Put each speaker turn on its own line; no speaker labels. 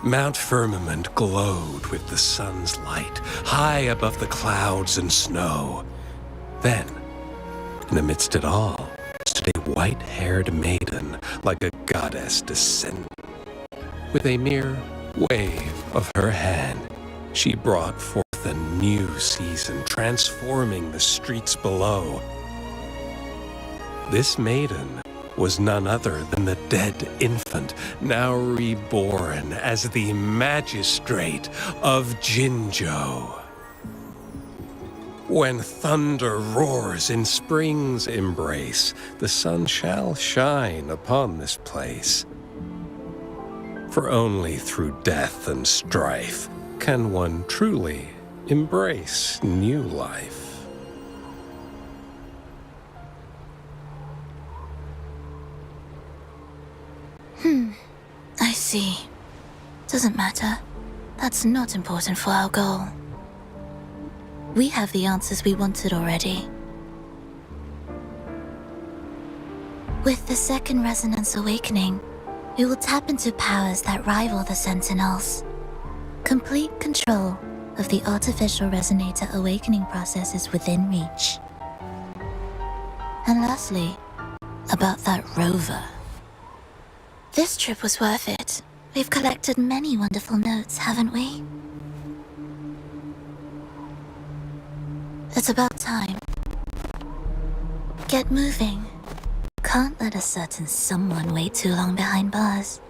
Mount Firmament glowed with the sun's light, high above the clouds and snow. Then, in amidst it all, stood a white-haired maiden like a goddess descending. With a mere wave of her hand, she brought forth a new season, transforming the streets below. This maiden was none other than the dead infant, now reborn as the magistrate of Jinzhou. When thunder roars in spring's embrace, the sun shall shine upon this place. For only through death and strife can one truly embrace new life.
I see. Doesn't matter. That's not important for our goal. We have the answers we wanted already. With the second resonance awakening, we will tap into powers that rival the Sentinels. Complete control of the artificial resonator awakening process is within reach. And lastly, about that rover. This trip was worth it. We've collected many wonderful notes, haven't we? It's about time. Get moving. Can't let a certain someone wait too long behind bars.